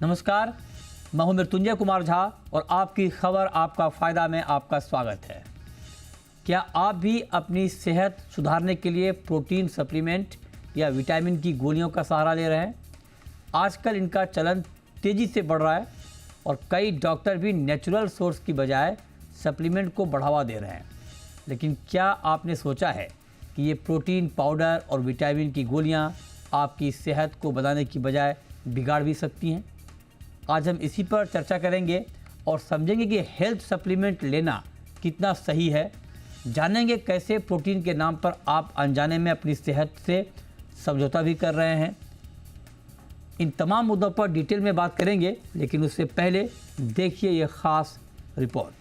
नमस्कार, मैं हूं मृत्युंजय कुमार झा और आपकी खबर आपका फ़ायदा में आपका स्वागत है। क्या आप भी अपनी सेहत सुधारने के लिए प्रोटीन सप्लीमेंट या विटामिन की गोलियों का सहारा ले रहे हैं? आजकल इनका चलन तेज़ी से बढ़ रहा है और कई डॉक्टर भी नेचुरल सोर्स की बजाय सप्लीमेंट को बढ़ावा दे रहे हैं। लेकिन क्या आपने सोचा है कि ये प्रोटीन पाउडर और विटामिन की गोलियां आपकी सेहत को बनाने की बजाय बिगाड़ भी सकती हैं? आज हम इसी पर चर्चा करेंगे और समझेंगे कि हेल्थ सप्लीमेंट लेना कितना सही है। जानेंगे कैसे प्रोटीन के नाम पर आप अनजाने में अपनी सेहत से समझौता भी कर रहे हैं। इन तमाम मुद्दों पर डिटेल में बात करेंगे, लेकिन उससे पहले देखिए ये ख़ास रिपोर्ट।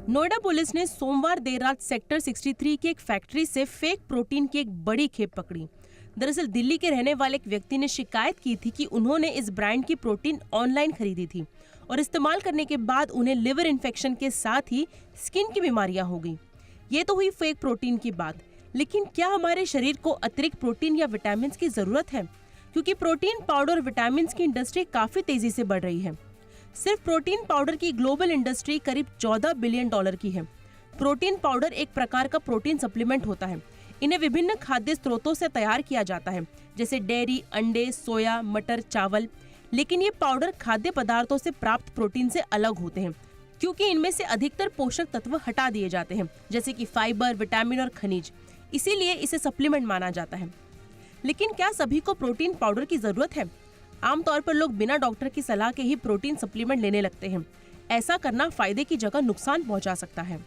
नोएडा पुलिस ने सोमवार देर रात सेक्टर 63 की एक फैक्ट्री से फेक प्रोटीन की एक बड़ी खेप पकड़ी। दरअसल दिल्ली के रहने वाले एक व्यक्ति ने शिकायत की थी कि उन्होंने इस ब्रांड की प्रोटीन ऑनलाइन खरीदी थी और इस्तेमाल करने के बाद उन्हें लिवर इन्फेक्शन के साथ ही स्किन की बीमारियां हो गई। ये तो हुई फेक प्रोटीन की बात, लेकिन क्या हमारे शरीर को अतिरिक्त प्रोटीन या विटामिन की जरूरत है? क्योंकि प्रोटीन पाउडर और विटामिन की इंडस्ट्री काफी तेजी से बढ़ रही है। सिर्फ प्रोटीन पाउडर की ग्लोबल इंडस्ट्री करीब $14 बिलियन की है। प्रोटीन पाउडर एक प्रकार का प्रोटीन सप्लीमेंट होता है। इन्हें विभिन्न खाद्य स्रोतों से तैयार किया जाता है, जैसे डेयरी, अंडे, सोया, मटर, चावल। लेकिन ये पाउडर खाद्य पदार्थों से प्राप्त प्रोटीन से अलग होते हैं, क्योंकि इनमें से अधिकतर पोषक तत्व हटा दिए जाते हैं, जैसे कि फाइबर, विटामिन और खनिज। इसीलिए इसे सप्लीमेंट माना जाता है। लेकिन क्या सभी को प्रोटीन पाउडर की जरूरत है? आमतौर पर लोग बिना डॉक्टर की सलाह के ही प्रोटीन सप्लीमेंट लेने लगते हैं। ऐसा करना फायदे की जगह नुकसान पहुंचा सकता है।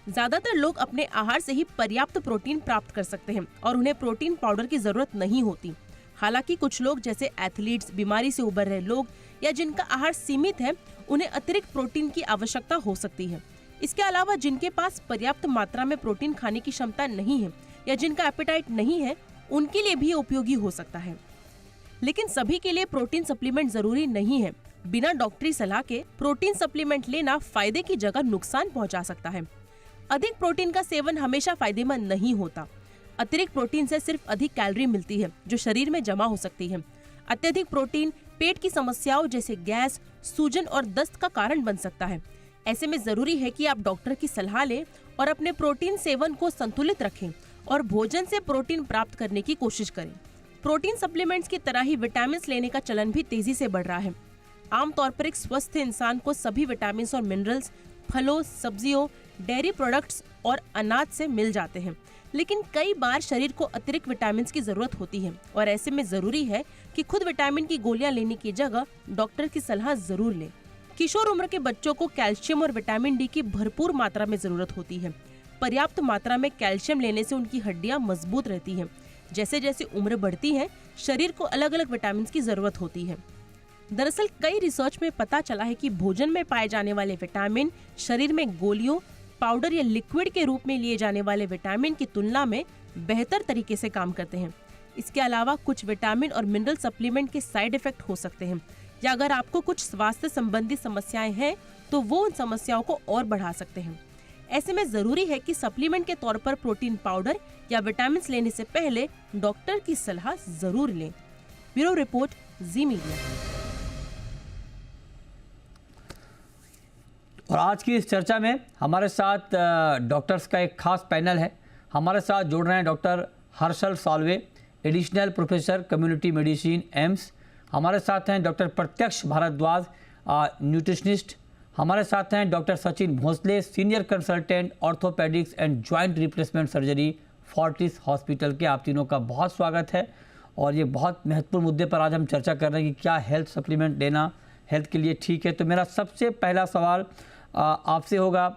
ज्यादातर लोग अपने आहार से ही पर्याप्त प्रोटीन प्राप्त कर सकते हैं और उन्हें प्रोटीन पाउडर की जरूरत नहीं होती। हालांकि कुछ लोग जैसे एथलीट्स, बीमारी से उबर रहे लोग या जिनका आहार सीमित है, उन्हें अतिरिक्त प्रोटीन की आवश्यकता हो सकती है। इसके अलावा जिनके पास पर्याप्त मात्रा में प्रोटीन खाने की क्षमता नहीं है या जिनका एपेटाइट नहीं है, उनके लिए भी उपयोगी हो सकता है। लेकिन सभी के लिए प्रोटीन सप्लीमेंट जरूरी नहीं है। बिना डॉक्टरी सलाह के प्रोटीन सप्लीमेंट लेना फायदे की जगह नुकसान पहुंचा सकता है। अधिक प्रोटीन का सेवन हमेशा फायदेमंद नहीं होता। अतिरिक्त प्रोटीन से सिर्फ अधिक कैलोरी मिलती है, जो शरीर में जमा हो सकती है। अत्यधिक प्रोटीन पेट की समस्याओं जैसे गैस, सूजन और दस्त का कारण बन सकता है। ऐसे में जरूरी है कि आप डॉक्टर की सलाह लें और अपने प्रोटीन सेवन को संतुलित रखें और भोजन से प्रोटीन प्राप्त करने की कोशिश करें। प्रोटीन सप्लीमेंट्स की तरह ही विटामिन लेने का चलन भी तेजी से बढ़ रहा है। आमतौर पर एक स्वस्थ इंसान को सभी विटामिन और मिनरल्स फलों, सब्जियों, डेयरी प्रोडक्ट्स और अनाज से मिल जाते हैं। लेकिन कई बार शरीर को अतिरिक्त विटामिन की जरूरत होती है और ऐसे में जरूरी है कि खुद विटामिन की गोलियां लेने की जगह डॉक्टर की सलाह जरूर लें। किशोर उम्र के बच्चों को कैल्शियम और विटामिन डी की भरपूर मात्रा में जरूरत होती है। पर्याप्त मात्रा में कैल्शियम लेने से उनकी हड्डियां मजबूत रहती हैं। जैसे जैसे उम्र बढ़ती है, शरीर को अलग अलग विटामिन की जरूरत होती है। दरअसल कई रिसर्च में पता चला है कि भोजन में पाए जाने वाले विटामिन शरीर में गोलियों, पाउडर या लिक्विड के रूप में लिए जाने वाले विटामिन की तुलना में बेहतर तरीके से काम करते हैं। इसके अलावा कुछ विटामिन और मिनरल सप्लीमेंट के साइड इफेक्ट हो सकते हैं, या अगर आपको कुछ स्वास्थ्य संबंधी समस्याएं हैं तो वो उन समस्याओं को और बढ़ा सकते हैं। ऐसे में जरूरी है कि सप्लीमेंट के तौर पर प्रोटीन पाउडर या विटामिन लेने से पहले डॉक्टर की सलाह जरूर लें। ब्यूरो रिपोर्ट, जी मीडिया। और आज की इस चर्चा में हमारे साथ डॉक्टर्स का एक खास पैनल है। हमारे साथ जुड़ रहे हैं doctor Harshal Salve, additional professor community medicine, AIIMS. हमारे साथ हैं डॉक्टर प्रत्यक्ष भारद्वाज, न्यूट्रिशनिस्ट। हमारे साथ हैं doctor Sachin Bhosale, senior consultant orthopaedics and joint replacement surgery, Fortis hospital के। आप तीनों का बहुत स्वागत है। और ये बहुत महत्वपूर्ण मुद्दे पर आज हम चर्चा कर रहे हैं कि क्या हेल्थ सप्लीमेंट लेना हेल्थ के लिए ठीक है। तो मेरा सबसे पहला सवाल आपसे होगा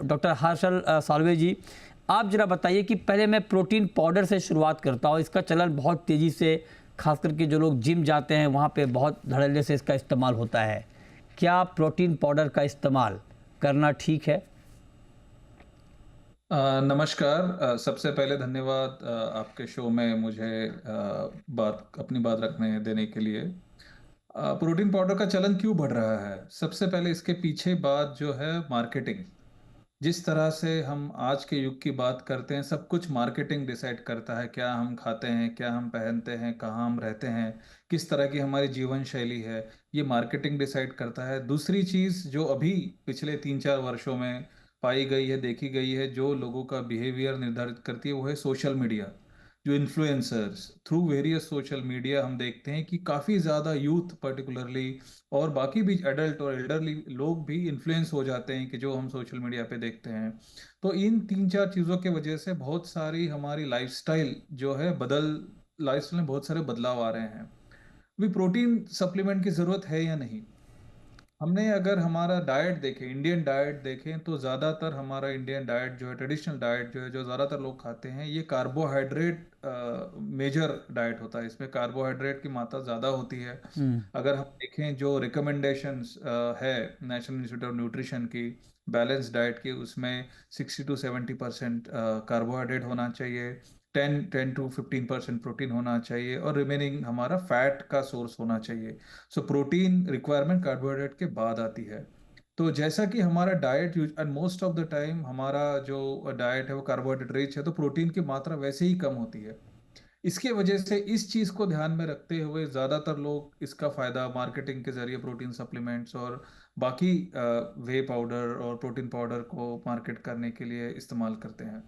डॉक्टर हर्षल साल्वे जी, आप जरा बताइए कि पहले मैं प्रोटीन पाउडर से शुरुआत करता हूँ। इसका चलन बहुत तेज़ी से, खास करके जो लोग जिम जाते हैं वहाँ पे बहुत धड़ल्ले से इसका इस्तेमाल होता है। क्या प्रोटीन पाउडर का इस्तेमाल करना ठीक है? नमस्कार। सबसे पहले धन्यवाद आपके शो में मुझे अपनी बात रखने देने के लिए। प्रोटीन पाउडर का चलन क्यों बढ़ रहा है? सबसे पहले इसके पीछे बात जो है मार्केटिंग। जिस तरह से हम आज के युग की बात करते हैं, सब कुछ मार्केटिंग डिसाइड करता है। क्या हम खाते हैं, क्या हम पहनते हैं, कहाँ हम रहते हैं, किस तरह की हमारी जीवन शैली है, ये मार्केटिंग डिसाइड करता है। दूसरी चीज़ जो अभी पिछले 3-4 वर्षों में पाई गई है, देखी गई है, जो लोगों का बिहेवियर निर्धारित करती है, वो है सोशल मीडिया। जो influencers through various social media हम देखते हैं कि काफ़ी ज़्यादा यूथ पर्टिकुलरली और बाकी भी एडल्ट और एल्डरली लोग भी इन्फ्लुएंस हो जाते हैं कि जो हम सोशल मीडिया पे देखते हैं। तो इन 3-4 चीज़ों के वजह से बहुत सारी हमारी लाइफस्टाइल जो है लाइफस्टाइल में बहुत सारे बदलाव आ रहे हैं। अभी प्रोटीन सप्लीमेंट की ज़रूरत है या नहीं? हमने अगर हमारा डाइट देखें, इंडियन डाइट देखें, तो ज़्यादातर हमारा इंडियन डाइट जो है, ट्रेडिशनल डाइट जो है, जो ज़्यादातर लोग खाते हैं, ये कार्बोहाइड्रेट मेजर डाइट होता है। इसमें कार्बोहाइड्रेट की मात्रा ज़्यादा होती है। अगर हम देखें जो रिकमेंडेशंस है नेशनल इंस्टीट्यूट ऑफ न्यूट्रिशन की बैलेंस डाइट की, उसमें 60 to 70% कार्बोहाइड्रेट होना चाहिए, 10 to 15% प्रोटीन होना चाहिए और रिमेनिंग हमारा फैट का सोर्स होना चाहिए। सो प्रोटीन रिक्वायरमेंट कार्बोहाइड्रेट के बाद आती है। तो जैसा कि हमारा diet and most of the time हमारा जो डाइट है वो कार्बोहाइड्रेट रिच है, तो प्रोटीन की मात्रा वैसे ही कम होती है। इसके वजह से इस चीज़ को ध्यान में रखते हुए ज़्यादातर लोग इसका फ़ायदा मार्केटिंग के ज़रिए प्रोटीन सप्लीमेंट्स और बाकी वे पाउडर और प्रोटीन पाउडर को मार्केट करने के लिए इस्तेमाल करते हैं।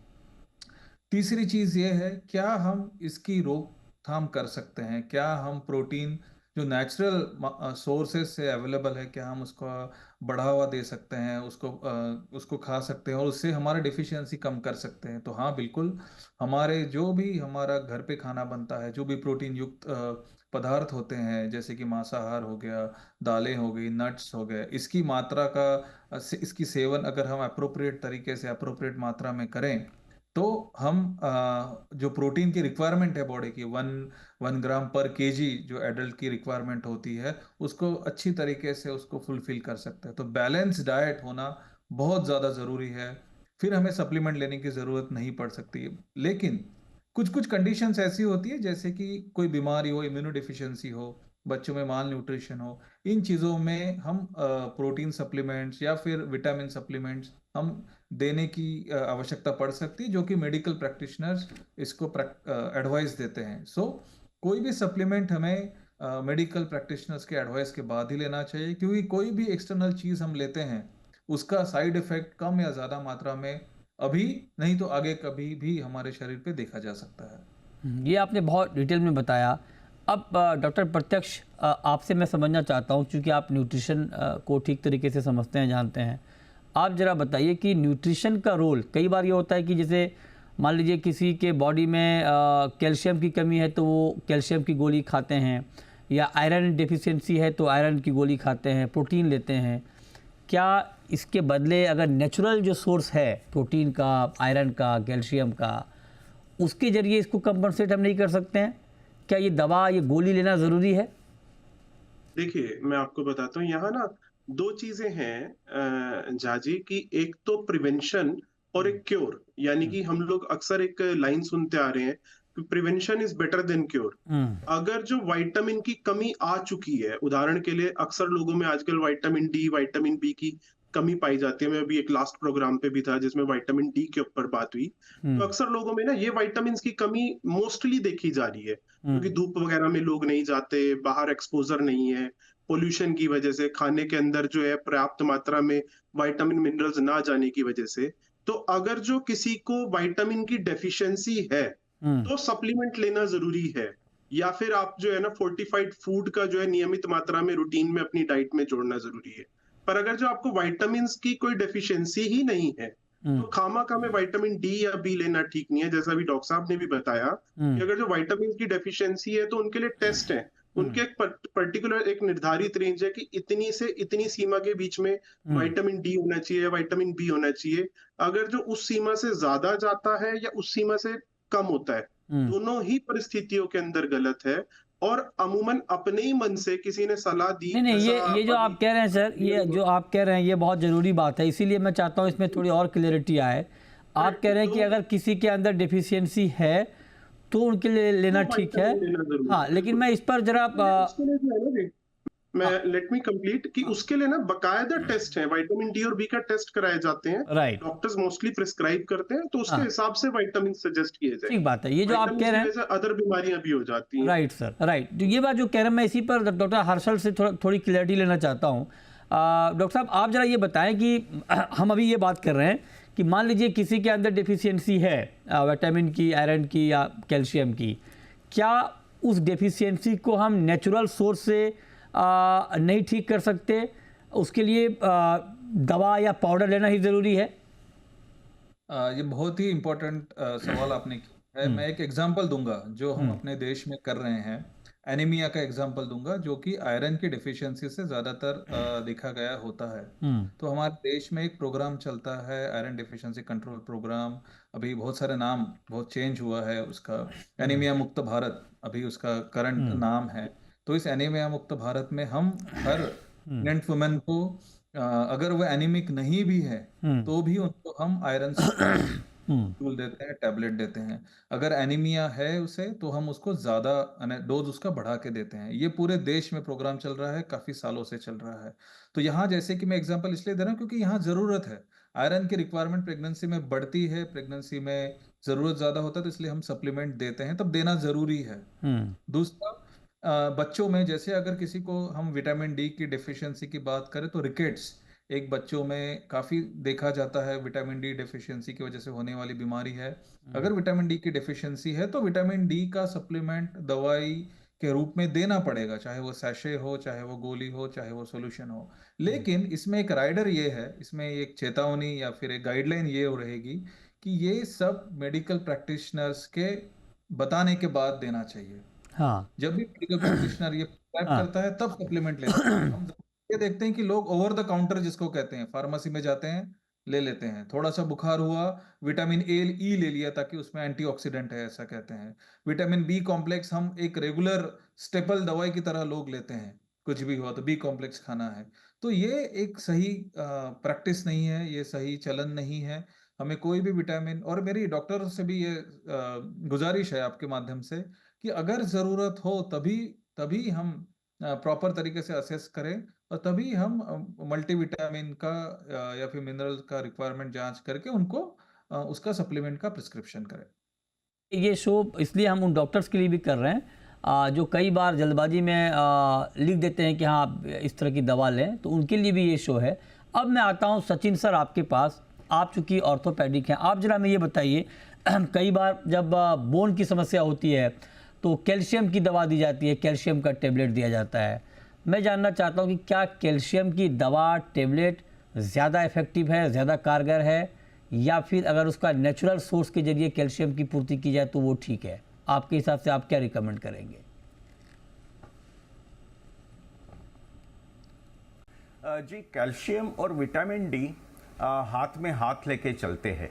तीसरी चीज़ ये है, क्या हम इसकी रोकथाम कर सकते हैं? क्या हम प्रोटीन जो नेचुरल सोर्सेज से अवेलेबल है, क्या हम उसको बढ़ावा दे सकते हैं, उसको खा सकते हैं और उससे हमारा डिफिशियंसी कम कर सकते हैं? तो हाँ, बिल्कुल। हमारे जो भी हमारा घर पे खाना बनता है, जो भी प्रोटीन युक्त पदार्थ होते हैं, जैसे कि मांसाहार हो गया, दालें हो गई, नट्स हो गए, इसकी मात्रा का इसकी सेवन अगर हम अप्रोप्रिएट तरीके से अप्रोप्रिएट मात्रा में करें, तो हम जो प्रोटीन की रिक्वायरमेंट है बॉडी की 1 ग्राम पर केजी जो एडल्ट की रिक्वायरमेंट होती है, उसको अच्छी तरीके से उसको फुलफिल कर सकते हैं। तो बैलेंस डाइट होना बहुत ज़्यादा ज़रूरी है। फिर हमें सप्लीमेंट लेने की ज़रूरत नहीं पड़ सकती है। लेकिन कुछ कुछ कंडीशंस ऐसी होती है, जैसे कि कोई बीमारी हो, इम्यूनो डिफिशियंसी हो, बच्चों में माल न्यूट्रिशन हो, इन चीज़ों में हम प्रोटीन सप्लीमेंट्स या फिर विटामिन सप्लीमेंट्स हम देने की आवश्यकता पड़ सकती है, जो कि मेडिकल प्रैक्टिशनर्स इसको एडवाइस देते हैं। सो कोई भी सप्लीमेंट हमें मेडिकल प्रैक्टिशनर्स के एडवाइस के बाद ही लेना चाहिए, क्योंकि कोई भी एक्सटर्नल चीज़ हम लेते हैं, उसका साइड इफेक्ट कम या ज़्यादा मात्रा में अभी नहीं तो आगे कभी भी हमारे शरीर पे देखा जा सकता है। ये आपने बहुत डिटेल में बताया। अब डॉक्टर प्रत्यक्ष, आपसे मैं समझना चाहता हूँ, क्योंकि आप न्यूट्रिशन को ठीक तरीके से समझते हैं, जानते हैं। आप ज़रा बताइए कि न्यूट्रिशन का रोल, कई बार ये होता है कि जैसे मान लीजिए किसी के बॉडी में कैल्शियम की कमी है तो वो कैल्शियम की गोली खाते हैं, या आयरन डेफिशिएंसी है तो आयरन की गोली खाते हैं, प्रोटीन लेते हैं। क्या इसके बदले अगर नेचुरल जो सोर्स है प्रोटीन का, आयरन का, कैल्शियम का, उसके ज़रिए इसको कंपनसेट हम नहीं कर सकते हैं? क्या ये दवा, ये गोली लेना ज़रूरी है? देखिए, मैं आपको बताता हूँ, यहाँ ना 2 चीज़ें हैं जाजी, कि एक तो प्रिवेंशन और एक क्योर। यानी कि हम लोग अक्सर एक लाइन सुनते आ रहे हैं कि prevention is better than cure. अगर जो विटामिन की कमी आ चुकी है, उदाहरण के लिए अक्सर लोगों में आजकल विटामिन डी, विटामिन बी की कमी पाई जाती है। मैं अभी एक लास्ट प्रोग्राम पे भी था जिसमें विटामिन डी के ऊपर बात हुई। तो अक्सर लोगों में ना ये विटामिन्स की कमी मोस्टली देखी जा रही है, क्योंकि धूप वगैरह में लोग नहीं जाते, बाहर एक्सपोजर नहीं है, पोल्यूशन की वजह से, खाने के अंदर जो है पर्याप्त मात्रा में विटामिन मिनरल्स ना जाने की वजह से। तो अगर जो किसी को विटामिन की डेफिशिएंसी है, तो सप्लीमेंट लेना जरूरी है, या फिर आप जो है ना फोर्टिफाइड फूड का जो है नियमित मात्रा में रूटीन में अपनी डाइट में जोड़ना जरूरी है। पर अगर जो आपको विटामिन की कोई डेफिशिएंसी ही नहीं है, तो खामा में विटामिन डी या बी लेना ठीक नहीं है। जैसा भी डॉक्टर साहब ने भी बताया कि अगर जो विटामिन की डेफिशिएंसी है तो उनके लिए टेस्ट है, उनके एक पर्टिकुलर एक निर्धारित रेंज है कि इतनी से इतनी सीमा के बीच में विटामिन डी होना चाहिए या विटामिन बी होना चाहिए। अगर जो उस सीमा से ज्यादा जाता है या उस सीमा से कम होता है, दोनों ही परिस्थितियों के अंदर गलत है। और अमूमन अपने ही मन से किसी ने सलाह दी, नहीं, ये जो आप कह रहे हैं सर, ये जो आप कह रहे हैं ये बहुत ज़रूरी बात है, इसीलिए मैं चाहता हूँ इसमें थोड़ी और क्लियरिटी आए। आप कह रहे हैं कि अगर किसी के अंदर डिफिशियंसी है तो उनके लिए लेना ठीक है। हाँ, लेकिन मैं इस पर जरा मैं लेट मी कंप्लीट कि उसके लिए ना बकायदा टेस्ट है, विटामिन डी और बी का टेस्ट कराए जाते हैं, राइट, डॉक्टर्स मोस्टली प्रिस्क्राइब करते हैं, तो उसके हाँ, हिसाब से विटामिन सजेस्ट किए जाए। ठीक बात है। ये जो आप विटामिन कह की रहे वजह हैं, से अदर बीमारियां भी हो जाती हैं। Right sir, right. तो ये बात जो कह रहे हैं, मैं इसी पर डॉक्टर हर्षल से थोड़ी क्लैरिटी लेना चाहता हूँ। डॉक्टर साहब, आप जरा ये बताएं कि हम अभी ये बात कर रहे हैं कि मान लीजिए किसी के अंदर डिफिशियंसी है विटामिन की, आयरन की या कैल्शियम की, क्या उस डेफिशिएंसी को हम नेचुरल सोर्स से नहीं ठीक कर सकते? उसके लिए दवा या पाउडर लेना ही ज़रूरी है? ये बहुत ही इम्पोर्टेंट सवाल आपने किया है। मैं एक एग्जांपल दूंगा जो हम अपने देश में कर रहे हैं। एनीमिया का एग्जांपल दूंगा, जो कि आयरन की डिफिशियंसी से ज़्यादातर देखा गया होता है। तो हमारे देश में एक प्रोग्राम चलता है, आयरन डिफिशियंसी कंट्रोल प्रोग्राम। अभी बहुत सारे नाम बहुत चेंज हुआ है उसका। एनीमिया मुक्त भारत अभी उसका करंट नाम है। तो इस एनीमिया मुक्त भारत में हम हर प्रेग्नेंट वुमेन को अगर वो एनीमिक नहीं भी है तो भी उनको हम आयरन कैप्सूल देते हैं, टैबलेट देते हैं। अगर एनीमिया है उसे, तो हम उसको ज्यादा डोज उसका बढ़ा के देते हैं। ये पूरे देश में प्रोग्राम चल रहा है, काफी सालों से चल रहा है। तो यहाँ जैसे कि मैं एग्जांपल इसलिए दे रहा हूँ क्योंकि यहाँ जरूरत है। आयरन की रिक्वायरमेंट प्रेगनेंसी में बढ़ती है, प्रेगनेंसी में जरूरत ज्यादा होता है, तो इसलिए हम सप्लीमेंट देते हैं, तब देना जरूरी है। दूसरा, बच्चों में जैसे अगर किसी को हम विटामिन डी की डिफिशियंसी की बात करें तो रिकेट्स एक बच्चों में काफी देखा जाता है, विटामिन डी डिफिशियंसी की वजह से होने वाली बीमारी है। अगर विटामिन डी की डिफिशियंसी है तो विटामिन डी का सप्लीमेंट दवाई के रूप में देना पड़ेगा, चाहे वो सैशे हो, चाहे वो गोली हो, चाहे वो सॉल्यूशन हो। लेकिन इसमें एक राइडर ये है, इसमें एक चेतावनी या फिर एक गाइडलाइन ये हो रहेगी कि ये सब मेडिकल प्रैक्टिशनर्स के बताने के बाद देना चाहिए। हाँ, जब भी मेडिकल प्रैक्टिशनर ये प्रिस्क्राइब करता है तब सप्लीमेंट लेते हैं। हम ये देखते हैं कि लोग ओवर द काउंटर जिसको कहते हैं, फार्मेसी में जाते हैं, ले लेते हैं। थोड़ा सा बुखार हुआ, विटामिन ए ई ले लिया ताकि उसमें एंटीऑक्सीडेंट है, ऐसा कहते हैं। विटामिन बी कॉम्प्लेक्स हम एक रेगुलर स्टेपल दवाई की तरह लोग लेते हैं, कुछ भी हुआ तो बी कॉम्प्लेक्स खाना है। तो ये एक सही प्रैक्टिस नहीं है, ये सही चलन नहीं है। हमें कोई भी विटामिन, और मेरी डॉक्टर से भी ये गुजारिश है आपके माध्यम से कि अगर जरूरत हो तभी तभी हम प्रॉपर तरीके से असेस करें, और तभी हम मल्टीविटामिन का या फिर मिनरल का रिक्वायरमेंट जांच करके उनको उसका सप्लीमेंट का प्रिस्क्रिप्शन करें। ये शो इसलिए हम उन डॉक्टर्स के लिए भी कर रहे हैं जो कई बार जल्दबाजी में लिख देते हैं कि हाँ आप इस तरह की दवा लें, तो उनके लिए भी ये शो है। अब मैं आता हूँ सचिन सर आपके पास। आप चूँकि ऑर्थोपेडिक हैं, आप जरा हमें ये बताइए, कई बार जब बोन की समस्या होती है तो कैल्शियम की दवा दी जाती है, कैल्शियम का टेबलेट दिया जाता है। मैं जानना चाहता हूँ कि क्या कैल्शियम की दवा टेबलेट ज़्यादा इफ़ेक्टिव है, ज़्यादा कारगर है, या फिर अगर उसका नेचुरल सोर्स के जरिए कैल्शियम की पूर्ति की जाए तो वो ठीक है? आपके हिसाब से आप क्या रिकमेंड करेंगे? जी, कैल्शियम और विटामिन डी हाथ में हाथ लेके चलते हैं।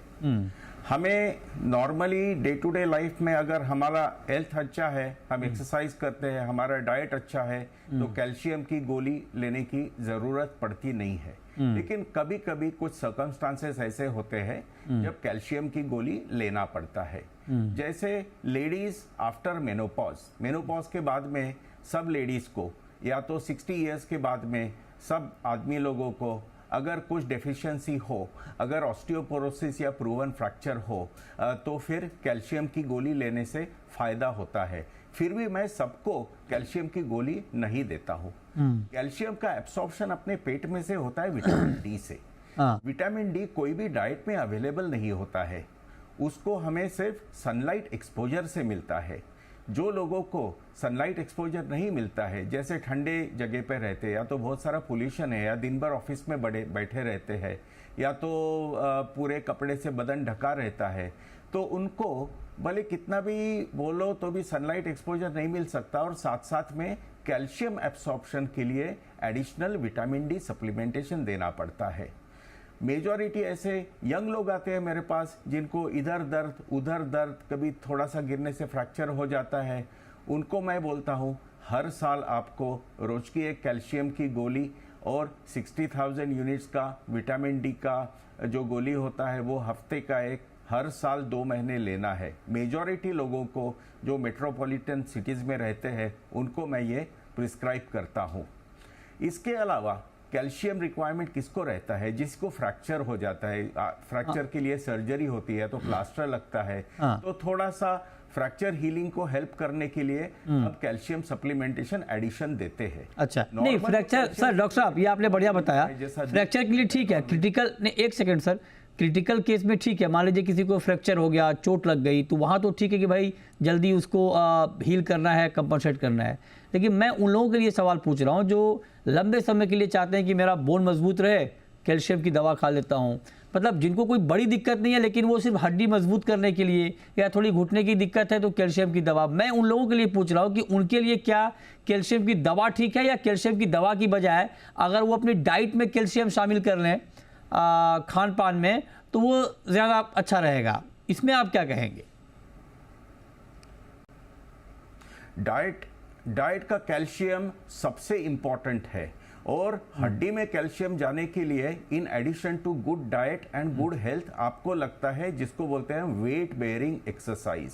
हमें normally day to day life में अगर हमारा हेल्थ अच्छा है, हम एक्सरसाइज करते हैं, हमारा डाइट अच्छा है, तो कैल्शियम की गोली लेने की जरूरत पड़ती नहीं है। लेकिन कभी कभी कुछ सर्कमस्टांसेस ऐसे होते हैं जब कैल्शियम की गोली लेना पड़ता है। जैसे लेडीज आफ्टर मेनोपॉज के बाद में सब लेडीज को, या तो 60 इयर्स के बाद में सब आदमी लोगों को अगर कुछ डेफिशिएंसी हो, अगर ऑस्टियोपोरोसिस या प्रूवन फ्रैक्चर हो, तो फिर कैल्शियम की गोली लेने से फायदा होता है। फिर भी मैं सबको कैल्शियम की गोली नहीं देता हूँ। कैल्शियम का एब्सॉर्प्शन अपने पेट में से होता है विटामिन डी से। विटामिन डी कोई भी डाइट में अवेलेबल नहीं होता है, उसको हमें सिर्फ सनलाइट एक्सपोजर से मिलता है। जो लोगों को सनलाइट एक्सपोजर नहीं मिलता है, जैसे ठंडे जगह पे रहते हैं, या तो बहुत सारा पोल्यूशन है, या दिन भर ऑफिस में बैठे रहते हैं, या तो पूरे कपड़े से बदन ढका रहता है, तो उनको भले कितना भी बोलो तो भी सनलाइट एक्सपोजर नहीं मिल सकता, और साथ साथ में कैल्शियम एब्सॉर्प्शन के लिए एडिशनल विटामिन डी सप्लीमेंटेशन देना पड़ता है। मेजॉरिटी ऐसे यंग लोग आते हैं मेरे पास जिनको इधर दर्द उधर दर्द, कभी थोड़ा सा गिरने से फ्रैक्चर हो जाता है। उनको मैं बोलता हूँ हर साल आपको रोज की एक कैल्शियम की गोली और 60,000 यूनिट्स का विटामिन डी का जो गोली होता है वो हफ्ते का एक हर साल 2 महीने लेना है। मेजॉरिटी लोगों को जो मेट्रोपॉलिटन सिटीज़ में रहते हैं उनको मैं ये प्रिस्क्राइब करता हूँ। इसके अलावा कैल्शियम रिक्वायरमेंट किसको रहता है? जिसको फ्रैक्चर हो जाता है, फ्रैक्चर के लिए सर्जरी होती है तो प्लास्टर लगता है, तो थोड़ा सा फ्रैक्चर हीलिंग को हेल्प करने के लिए अब कैल्शियम सप्लीमेंटेशन एडिशन देते हैं। अच्छा, नहीं फ्रैक्चर सर, डॉक्टर साहब ये आपने बढ़िया बताया, फ्रैक्चर के लिए ठीक है, क्रिटिकल नहीं, एक सेकंड सर, क्रिटिकल केस में ठीक है, मान लीजिए किसी को फ्रैक्चर हो गया, चोट लग गई, तो वहाँ तो ठीक है कि भाई जल्दी उसको हील करना है, कंपनसेट करना है। लेकिन मैं उन लोगों के लिए सवाल पूछ रहा हूँ जो लंबे समय के लिए चाहते हैं कि मेरा बोन मजबूत रहे, कैल्शियम की दवा खा लेता हूँ, मतलब जिनको कोई बड़ी दिक्कत नहीं है लेकिन वो सिर्फ हड्डी मजबूत करने के लिए या थोड़ी घुटने की दिक्कत है तो कैल्शियम की दवा, मैं उन लोगों के लिए पूछ रहा हूँ कि उनके लिए क्या कैल्शियम की दवा ठीक है, या कैल्शियम की दवा की बजाय अगर वो अपनी डाइट में कैल्शियम शामिल कर लें खान पान में तो वो ज़्यादा अच्छा रहेगा, इसमें आप क्या कहेंगे? डाइट का कैल्शियम सबसे इंपॉर्टेंट है, और हड्डी में कैल्शियम जाने के लिए in addition to good diet and good health आपको लगता है जिसको बोलते हैं वेट बेयरिंग एक्सरसाइज।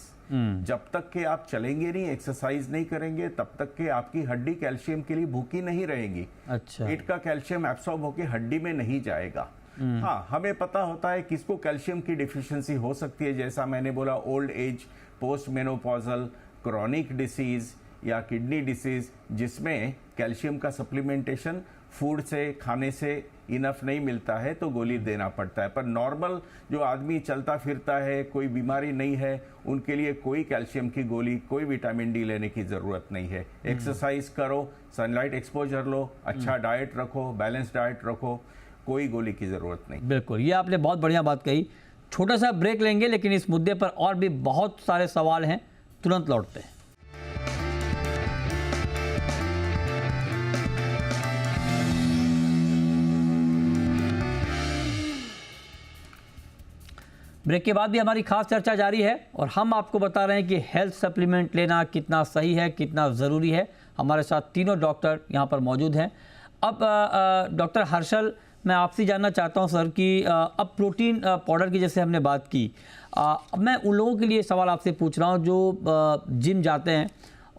जब तक कि आप चलेंगे नहीं, एक्सरसाइज नहीं करेंगे, तब तक कि आपकी हड्डी कैल्शियम के लिए भूखी नहीं रहेगी। अच्छा, पेट का कैल्शियम एब्सॉर्ब होकर हड्डी में नहीं जाएगा। हाँ, हमें पता होता है किसको कैल्शियम की डिफिशियंसी हो सकती है, जैसा मैंने बोला old age, post menopausal, chronic disease या किडनी डिसीज, जिसमें कैल्शियम का सप्लीमेंटेशन फूड से, खाने से इनफ नहीं मिलता है तो गोली देना पड़ता है। पर नॉर्मल जो आदमी चलता फिरता है, कोई बीमारी नहीं है, उनके लिए कोई कैल्शियम की गोली, कोई विटामिन डी लेने की जरूरत नहीं है। एक्सरसाइज करो, सनलाइट एक्सपोजर लो, अच्छा डाइट रखो, बैलेंस डाइट रखो, कोई गोली की जरूरत नहीं। बिल्कुल, ये आपने बहुत बढ़िया बात कही। छोटा सा ब्रेक लेंगे लेकिन इस मुद्दे पर और भी बहुत सारे सवाल हैं, तुरंत लौटते हैं। ब्रेक के बाद भी हमारी खास चर्चा जारी है और हम आपको बता रहे हैं कि हेल्थ सप्लीमेंट लेना कितना सही है, कितना ज़रूरी है। हमारे साथ तीनों डॉक्टर यहाँ पर मौजूद हैं। अब डॉक्टर हर्षल, मैं आपसे जानना चाहता हूँ सर कि अब प्रोटीन पाउडर की जैसे हमने बात की, अब मैं उन लोगों के लिए सवाल आपसे पूछ रहा हूँ जो जिम जाते हैं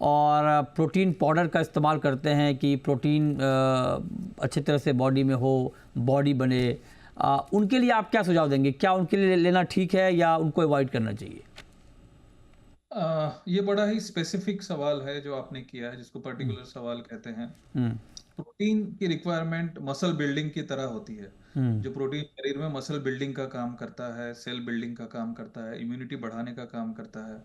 और प्रोटीन पाउडर का इस्तेमाल करते हैं कि प्रोटीन अच्छी तरह से बॉडी में हो, बॉडी बने, उनके लिए आप क्या सुझाव देंगे? क्या उनके लिए लेना ठीक है या उनको अवॉइड करना चाहिए? ये बड़ा ही स्पेसिफिक सवाल है जो आपने किया है, जिसको पर्टिकुलर सवाल कहते हैं। प्रोटीन की रिक्वायरमेंट मसल बिल्डिंग की तरह होती है। जो प्रोटीन शरीर में मसल बिल्डिंग का काम करता है, सेल बिल्डिंग का काम करता है, इम्यूनिटी बढ़ाने का काम करता है।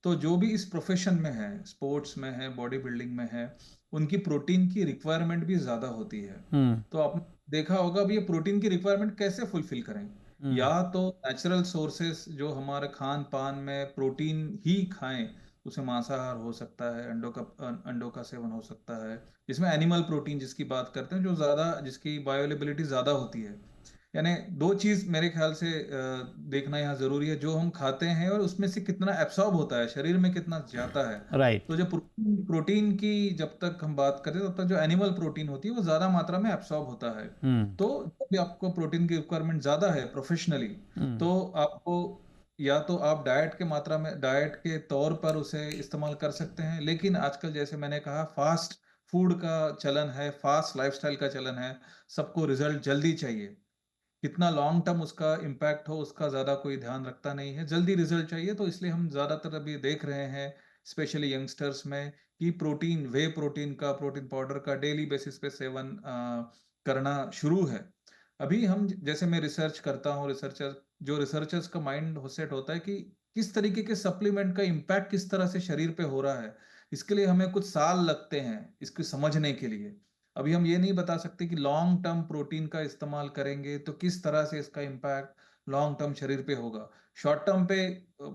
तो जो भी इस प्रोफेशन में है, स्पोर्ट्स में है, बॉडी बिल्डिंग में है, उनकी प्रोटीन की रिक्वायरमेंट भी ज्यादा होती है। तो आपने देखा होगा अब ये प्रोटीन की रिक्वायरमेंट कैसे फुलफिल करें? या तो नेचुरल सोर्सेस जो हमारे खान पान में प्रोटीन ही खाएं, उसे मांसाहार हो सकता है, अंडों का सेवन हो सकता है, जिसमें एनिमल प्रोटीन जिसकी बात करते हैं, जो ज्यादा, जिसकी बायोअवेलेबिलिटी ज्यादा होती है। यानी दो चीज मेरे ख्याल से देखना यहाँ जरूरी है, जो हम खाते हैं और उसमें से कितना एब्सॉर्ब होता है, शरीर में कितना जाता है। राइट। तो जो प्रोटीन की जब तक हम बात करते हैं तब तक जो एनिमल प्रोटीन होती है वो ज्यादा मात्रा में एब्सॉर्ब होता है। तो जब भी आपको प्रोटीन की रिक्वायरमेंट ज्यादा है प्रोफेशनली, तो आपको या तो आप डाइट के तौर पर उसे इस्तेमाल कर सकते हैं। लेकिन आजकल जैसे मैंने कहा, फास्ट फूड का चलन है, फास्ट लाइफस्टाइल का चलन है, सबको रिजल्ट जल्दी चाहिए। कितना लॉन्ग टर्म उसका इम्पैक्ट हो उसका ज्यादा कोई ध्यान रखता नहीं है, जल्दी रिजल्ट चाहिए। तो इसलिए हम ज्यादातर अभी देख रहे हैं, स्पेशली यंगस्टर्स में, कि प्रोटीन पाउडर का डेली बेसिस पे सेवन करना शुरू है। अभी हम, जैसे मैं रिसर्च करता हूँ, रिसर्चर्स का माइंड सेट होता है कि किस तरीके के सप्लीमेंट का इम्पैक्ट किस तरह से शरीर पे हो रहा है, इसके लिए हमें कुछ साल लगते हैं इसको समझने के लिए। अभी हम ये नहीं बता सकते कि लॉन्ग टर्म प्रोटीन का इस्तेमाल करेंगे तो किस तरह से इसका इम्पैक्ट लॉन्ग टर्म शरीर पे होगा। शॉर्ट टर्म पे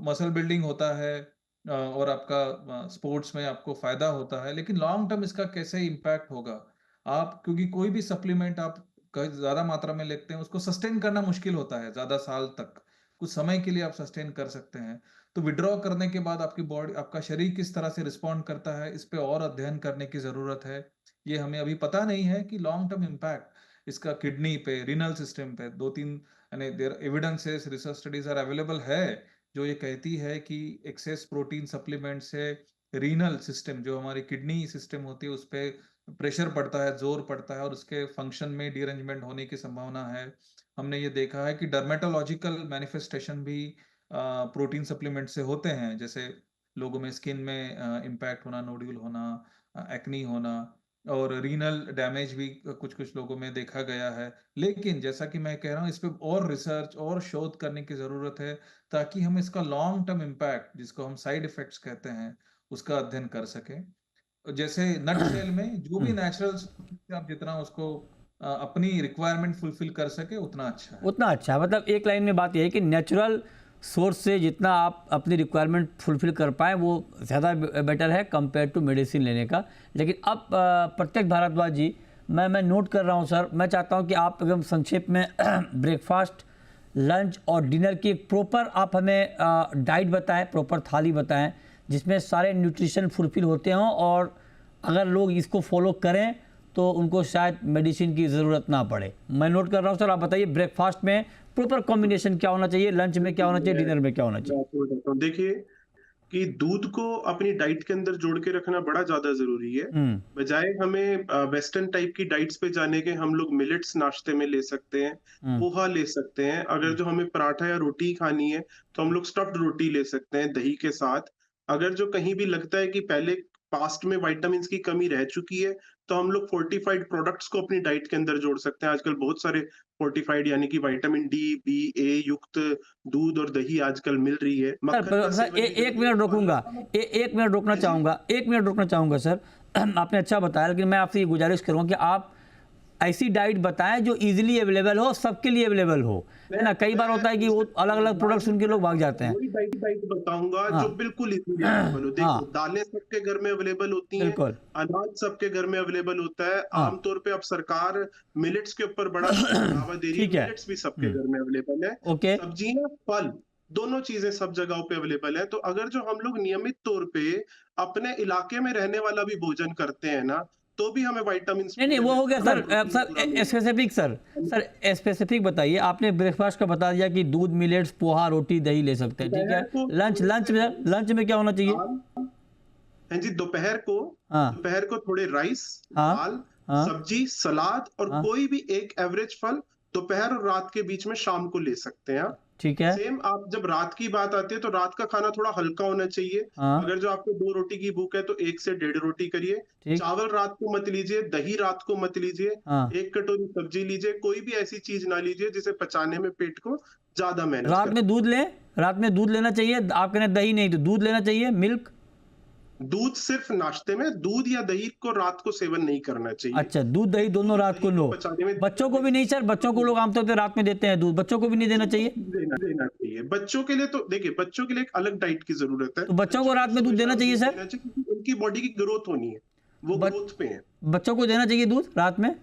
मसल बिल्डिंग होता है और आपका स्पोर्ट्स में आपको फायदा होता है, लेकिन लॉन्ग टर्म इसका कैसे इम्पैक्ट होगा, आप, क्योंकि कोई भी सप्लीमेंट आप ज्यादा मात्रा में लेते हैं उसको सस्टेन करना मुश्किल होता है ज्यादा साल तक। कुछ समय के लिए आप सस्टेन कर सकते हैं, तो विड्रॉ करने के बाद आपकी बॉडी, आपका शरीर किस तरह से रिस्पॉन्ड करता है, इस पे और अध्ययन करने की जरूरत है। ये हमें अभी पता नहीं है कि लॉन्ग टर्म इम्पैक्ट इसका किडनी पे, रीनल सिस्टम पे, दो तीन यानी there evidences, research studies are available है जो ये कहती है कि एक्सेस प्रोटीन सप्लीमेंट से रीनल सिस्टम, जो हमारी किडनी सिस्टम होती है, उस पे प्रेशर पड़ता है, जोर पड़ता है और उसके फंक्शन में डीअरेंजमेंट होने की संभावना है। हमने ये देखा है कि डर्मेटोलॉजिकल मैनिफेस्टेशन भी प्रोटीन सप्लीमेंट से होते हैं, जैसे लोगों में स्किन में इम्पैक्ट होना, नोड्यूल होना, एक्नी होना और रीनल डैमेज भी कुछ-कुछ लोगों में देखा गया है। लेकिन जैसा कि मैं कह रहा हूँ, इस पे और रिसर्च और शोध करने की ज़रूरत है, ताकि हम इसका लॉन्ग टर्म इम्पैक्ट, जिसको हम साइड इफ़ेक्ट्स कहते हैं, उसका अध्ययन कर सकें। जैसे नटशेल में जो भी नेचुरल आप जितना उसको अपनी रिक्वायरमेंट फुलफिल कर सके उतना अच्छा है। उतना अच्छा है। मतलब एक लाइन में बात यह है कि नेचुरल सोर्स से जितना आप अपनी रिक्वायरमेंट फुलफिल कर पाएँ वो ज़्यादा बेटर है कंपेयर टू मेडिसिन लेने का। लेकिन अब प्रत्येक भारद्वाज जी, मैं नोट कर रहा हूँ सर, मैं चाहता हूँ कि आप एकदम संक्षेप में ब्रेकफास्ट, लंच और डिनर की एक प्रॉपर आप हमें डाइट बताएं, प्रॉपर थाली बताएं जिसमें सारे न्यूट्रिशन फुलफिल होते हों, और अगर लोग इसको फॉलो करें तो उनको शायद मेडिसिन की ज़रूरत ना पड़े। मैं नोट कर रहा हूँ सर, आप बताइए ब्रेकफास्ट में प्रॉपर कॉम्बिनेशन क्या होना चाहिए, लंच में क्या होना चाहिए, डिनर में क्या होना चाहिए? आपको बताता हूँ, देखिए कि दूध को अपनी डाइट के अंदर जोड़ के रखना बड़ा ज्यादा जरूरी है। बजाय हमें वेस्टर्न टाइप की डाइट्स पे जाने के, हम लोग मिलेट्स नाश्ते में ले सकते हैं, पोहा ले सकते हैं। अगर जो हमें पराठा या रोटी खानी है तो हम लोग स्टफ्ड रोटी ले सकते हैं दही के साथ। अगर जो कहीं भी लगता है कि पहले पास्ट में विटामिन की कमी रह चुकी है, तो हम लोग फोर्टिफाइड प्रोडक्ट्स को अपनी डाइट के अंदर जोड़ सकते हैं। आजकल बहुत सारे फोर्टिफाइड यानी कि विटामिन डी, बी, ए युक्त दूध और दही आजकल मिल रही है। मक्खन का सर सेवन एक मिनट रोकूंगा, एक मिनट रोकना चाहूँगा, एक मिनट रोकना चाहूँगा सर। आपने अच्छा बताया, लेकिन मैं आपसे ये गुजारिश करूँगा कि आप ऐसी डाइट बताएं जो इजीली अवेलेबल हो, सबके लिए अवेलेबल हो, है ना। कई बार होता है कि वो अलग अलग प्रोडक्ट्स उनके लोग भाग जाते हैं। वही डाइट बताऊंगा हाँ। जो बिल्कुल इजीली अवेलेबल हो। देखो, हाँ, दालें सबके घर में अवेलेबल होती हैं, बिल्कुल। अनाज सबके घर में अवेलेबल होता है। हाँ, आमतौर पे अब सरकार मिलेट्स के ऊपर बड़ा बढ़ावा दे रही है। ठीक है। मिलेट्स भी सबके घर में अवेलेबल है। ओके। सब्जियां, फल, दोनों चीजें सब जगहों पे अवेलेबल है। तो अगर जो हम लोग नियमित तौर पे अपने इलाके में रहने वाला भी भोजन करते हैं ना, तो भी हमें विटामिन नहीं नहीं, वो हो गया sir. Sir specific, sir specific बताइए। आपने ब्रेकफास्ट का बता दिया कि दूध, मिलेट्स, पोहा, रोटी, दही ले सकते हैं, ठीक है। लंच में क्या होना चाहिए? हाँ जी, दोपहर हाँ, को थोड़े राइस, हाँ, दाल, हाँ, सब्जी, सलाद और हाँ, कोई भी एक एवरेज फल दोपहर और रात के बीच में शाम को ले सकते हैं। ठीक है। सेम, आप जब रात की बात आती है तो रात का खाना थोड़ा हल्का होना चाहिए। हाँ, अगर जो आपको 2 रोटी की भूख है तो 1 से 1.5 रोटी करिए। ठीक। चावल रात को मत लीजिए, दही रात को मत लीजिए। हाँ, 1 कटोरी सब्जी लीजिए। कोई भी ऐसी चीज ना लीजिए जिसे पचाने में पेट को ज्यादा मेहनत रात करे। में दूध लें, रात में दूध लेना चाहिए। आप कह रहे हैं दही नहीं, तो दूध लेना चाहिए, मिल्क। दूध सिर्फ नाश्ते में, दूध या दही को रात को सेवन नहीं करना चाहिए। अच्छा, दूध दही दोनों रात को लो। पचाने में बच्चों को भी नहीं सर? बच्चों को लोग आमतौर पर रात में देते हैं दूध, बच्चों को भी नहीं देना चाहिए? देना चाहिए। बच्चों के लिए तो देखिए, बच्चों के लिए एक अलग डाइट की जरूरत है। तो बच्चों को रात में दूध देना चाहिए सर? क्योंकि उनकी बॉडी की ग्रोथ होनी है, वो ग्रोथ पे है। बच्चों को देना चाहिए दूध रात में?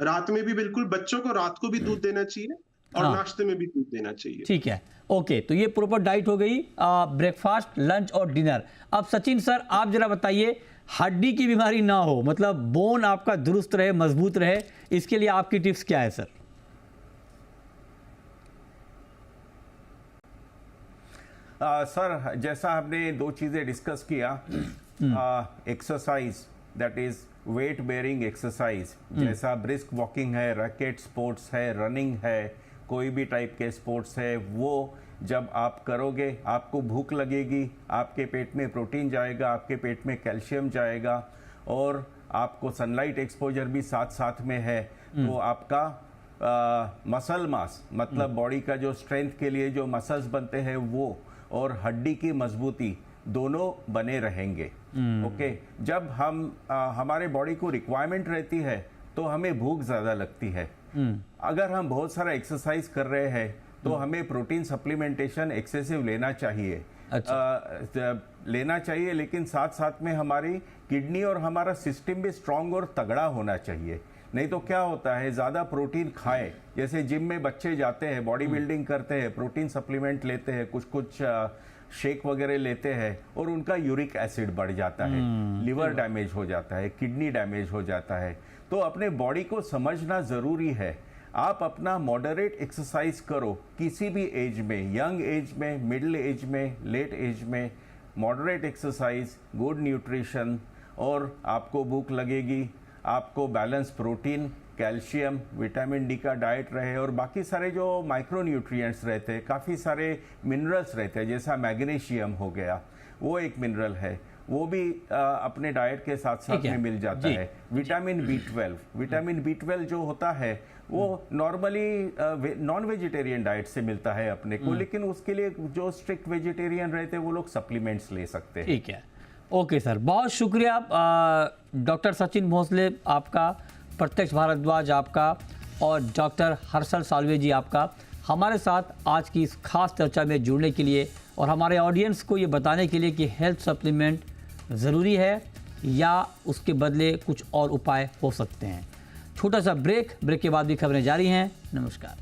रात में भी बिल्कुल, बच्चों को रात को भी दूध देना चाहिए और हाँ। नाश्ते में भी दूध देना चाहिए। ठीक है, ओके। तो ये प्रॉपर डाइट हो गई, ब्रेकफास्ट, लंच और डिनर। अब सचिन सर, आप जरा बताइए, हड्डी की बीमारी ना हो, मतलब बोन आपका दुरुस्त रहे, मजबूत रहे, इसके लिए आपकी टिप्स क्या है सर? सर, जैसा हमने दो चीज़ें डिस्कस किया, exercise, that is weight bearing exercise, जैसा ब्रिस्क वॉकिंग है, रैकेट स्पोर्ट्स है, रनिंग है, कोई भी टाइप के स्पोर्ट्स है, वो जब आप करोगे आपको भूख लगेगी, आपके पेट में प्रोटीन जाएगा, आपके पेट में कैल्शियम जाएगा, और आपको सनलाइट एक्सपोजर भी साथ साथ में है, तो आपका मसल मास, मतलब बॉडी का जो स्ट्रेंथ के लिए जो मसल्स बनते हैं वो, और हड्डी की मजबूती दोनों बने रहेंगे। ओके, जब हम हमारे बॉडी को रिक्वायरमेंट रहती है तो हमें भूख ज़्यादा लगती है। अगर हम बहुत सारा एक्सरसाइज कर रहे हैं तो हमें प्रोटीन सप्लीमेंटेशन एक्सेसिव लेना चाहिए। अच्छा। लेना चाहिए, लेकिन साथ साथ में हमारी किडनी और हमारा सिस्टम भी स्ट्रांग और तगड़ा होना चाहिए। नहीं तो क्या होता है, ज़्यादा प्रोटीन खाए, जैसे जिम में बच्चे जाते हैं, बॉडी बिल्डिंग करते हैं, प्रोटीन सप्लीमेंट लेते हैं, कुछ शेक वगैरह लेते हैं, और उनका यूरिक एसिड बढ़ जाता है, लिवर डैमेज हो जाता है, किडनी डैमेज हो जाता है। तो अपने बॉडी को समझना ज़रूरी है। आप अपना मॉडरेट एक्सरसाइज करो, किसी भी एज में, यंग एज में, मिडिल एज में, लेट एज में, मॉडरेट एक्सरसाइज, गुड न्यूट्रिशन, और आपको भूख लगेगी, आपको balance protein, calcium, vitamin D का डाइट रहे और बाकी सारे जो माइक्रो न्यूट्रिएंट्स रहते हैं, काफ़ी सारे मिनरल्स रहते हैं, जैसा मैग्नीशियम हो गया, वो एक मिनरल है, वो भी अपने डाइट के साथ साथ में मिल जाता है। विटामिन B12 जो होता है वो नॉर्मली नॉन वेजिटेरियन डाइट से मिलता है अपने को, लेकिन उसके लिए जो स्ट्रिक्ट वेजिटेरियन रहते हैं वो लोग सप्लीमेंट्स ले सकते हैं। ठीक है, ओके सर, बहुत शुक्रिया डॉक्टर सचिन भोसले आपका, प्रत्यक्ष भारद्वाज आपका और डॉक्टर हर्षल साल्वे जी आपका हमारे साथ आज की इस खास चर्चा में जुड़ने के लिए और हमारे ऑडियंस को ये बताने के लिए कि हेल्थ सप्लीमेंट ज़रूरी है या उसके बदले कुछ और उपाय हो सकते हैं। छोटा सा ब्रेक के बाद भी खबरें जारी हैं। नमस्कार।